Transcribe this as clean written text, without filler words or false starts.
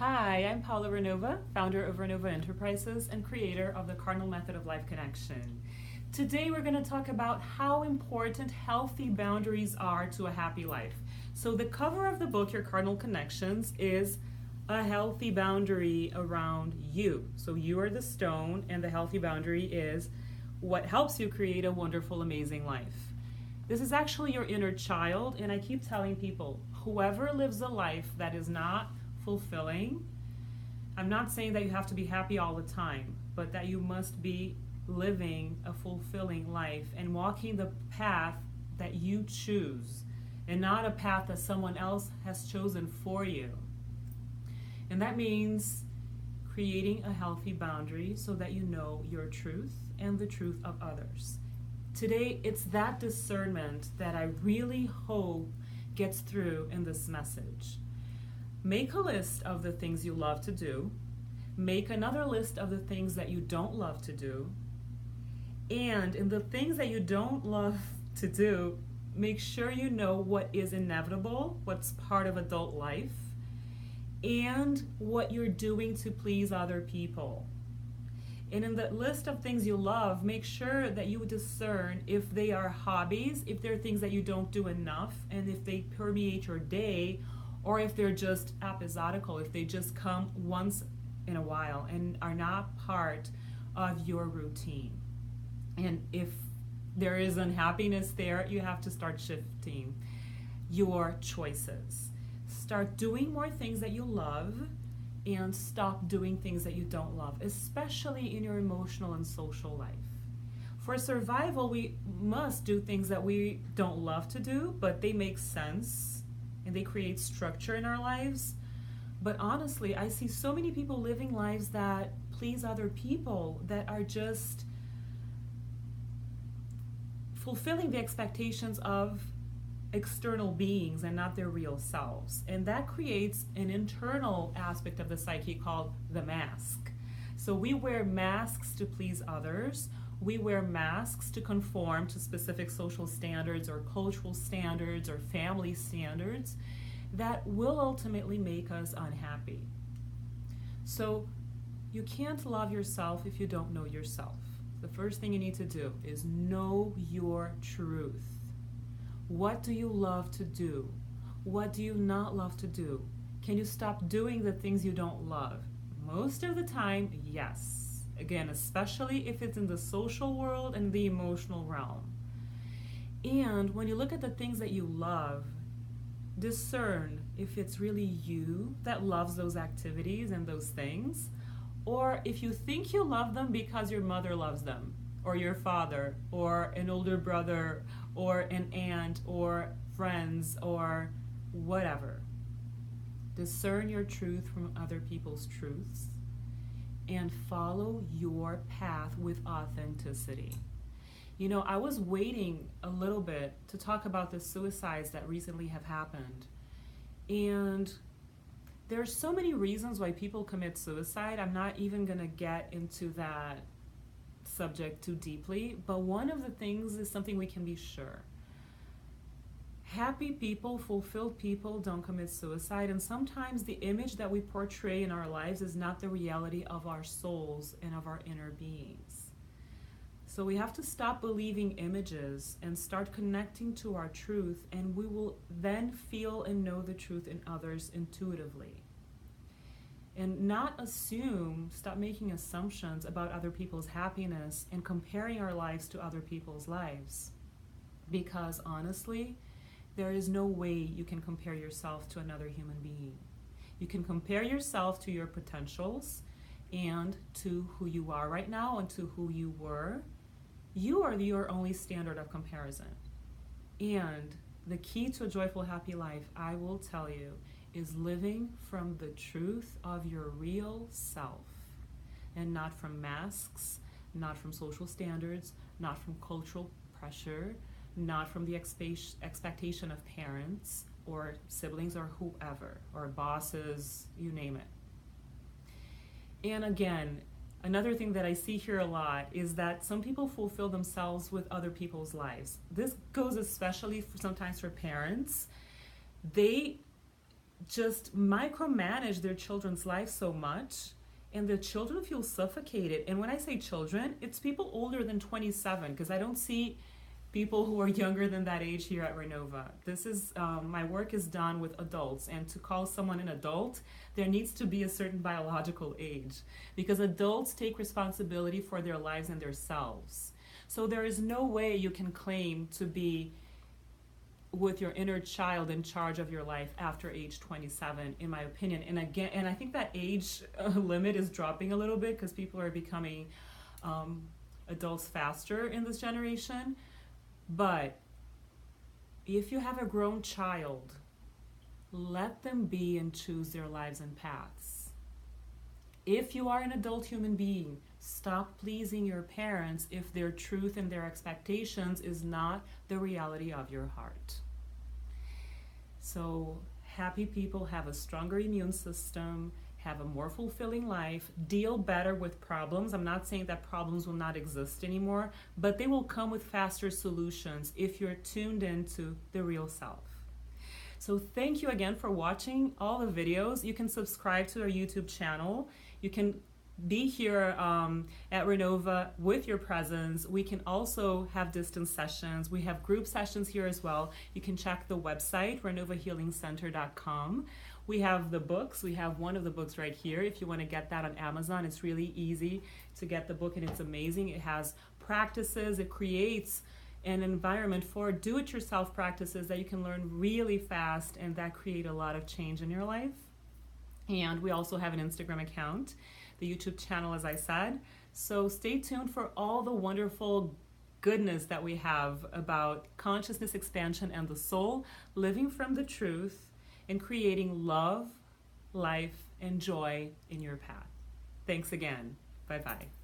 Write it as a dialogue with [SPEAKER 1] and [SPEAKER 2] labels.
[SPEAKER 1] Hi, I'm Paula Renova, founder of Renova Enterprises and creator of the Cardinal Method of Life Connection. Today we're going to talk about how important healthy boundaries are to a happy life. So the cover of the book, Your Cardinal Connections, is a healthy boundary around you. So you are the stone, and the healthy boundary is what helps you create a wonderful, amazing life. This is actually your inner child, and I keep telling people, whoever lives a life that is not fulfilling, I'm not saying that you have to be happy all the time, but that you must be living a fulfilling life and walking the path that you choose and not a path that someone else has chosen for you. And that means creating a healthy boundary so that you know your truth and the truth of others. Today, it's that discernment that I really hope gets through in this message. Make a list of the things you love to do. Make another list of the things that you don't love to do. And in the things that you don't love to do, make sure you know what is inevitable, what's part of adult life, and what you're doing to please other people. And in the list of things you love, make sure that you discern if they are hobbies, if they're things that you don't do enough, and if they permeate your day, or if they're just episodical, if they just come once in a while and are not part of your routine. And if there is unhappiness there, you have to start shifting your choices. Start doing more things that you love and stop doing things that you don't love, especially in your emotional and social life. For survival, we must do things that we don't love to do, but they make sense and they create structure in our lives. But honestly, I see so many people living lives that please other people, that are just fulfilling the expectations of external beings and not their real selves. And that creates an internal aspect of the psyche called the mask. So we wear masks to please others. We wear masks to conform to specific social standards or cultural standards or family standards that will ultimately make us unhappy. So you can't love yourself if you don't know yourself. The first thing you need to do is know your truth. What do you love to do? What do you not love to do? Can you stop doing the things you don't love? Most of the time, yes. Again, especially if it's in the social world and the emotional realm. And when you look at the things that you love, discern if it's really you that loves those activities and those things, or if you think you love them because your mother loves them, or your father, or an older brother, or an aunt, or friends, or whatever. Discern your truth from other people's truths and follow your path with authenticity. You know, I was waiting a little bit to talk about the suicides that recently have happened. And there are so many reasons why people commit suicide. I'm not even going to get into that subject too deeply, but one of the things is something we can be sure. Happy people, fulfilled people don't commit suicide, and sometimes the image that we portray in our lives is not the reality of our souls and of our inner beings. So we have to stop believing images and start connecting to our truth, and we will then feel and know the truth in others intuitively. And not assume, stop making assumptions about other people's happiness and comparing our lives to other people's lives. Because honestly, there is no way you can compare yourself to another human being. You can compare yourself to your potentials and to who you are right now and to who you were. You are your only standard of comparison. And the key to a joyful, happy life, I will tell you, is living from the truth of your real self and not from masks, not from social standards, not from cultural pressure, not from the expectation of parents or siblings or whoever, or bosses, you name it. And again, another thing that I see here a lot is that some people fulfill themselves with other people's lives. This goes especially sometimes for parents. They just micromanage their children's life so much, and the children feel suffocated. And when I say children, it's people older than 27, because I don't see people who are younger than that age here at Renova. This is my work is done with adults, and to call someone an adult, there needs to be a certain biological age, because adults take responsibility for their lives and their selves. So there is no way you can claim to be with your inner child in charge of your life after age 27, in my opinion. And again, and I think that age limit is dropping a little bit because people are becoming adults faster in this generation. But if you have a grown child, let them be and choose their lives and paths. If you are an adult human being, stop pleasing your parents if their truth and their expectations is not the reality of your heart. So happy people have a stronger immune system, have a more fulfilling life, deal better with problems. I'm not saying that problems will not exist anymore, but they will come with faster solutions if you're tuned into the real self. So thank you again for watching all the videos. You can subscribe to our YouTube channel. You can be here at Renova with your presence. We can also have distance sessions. We have group sessions here as well. You can check the website, renovahealingcenter.com. We have the books. We have one of the books right here. If you want to get that on Amazon, it's really easy to get the book, and it's amazing. It has practices. It creates an environment for do-it-yourself practices that you can learn really fast and that create a lot of change in your life. And we also have an Instagram account, the YouTube channel, as I said. So stay tuned for all the wonderful goodness that we have about consciousness expansion and the soul, living from the truth, and creating love, life, and joy in your path. Thanks again. Bye-bye.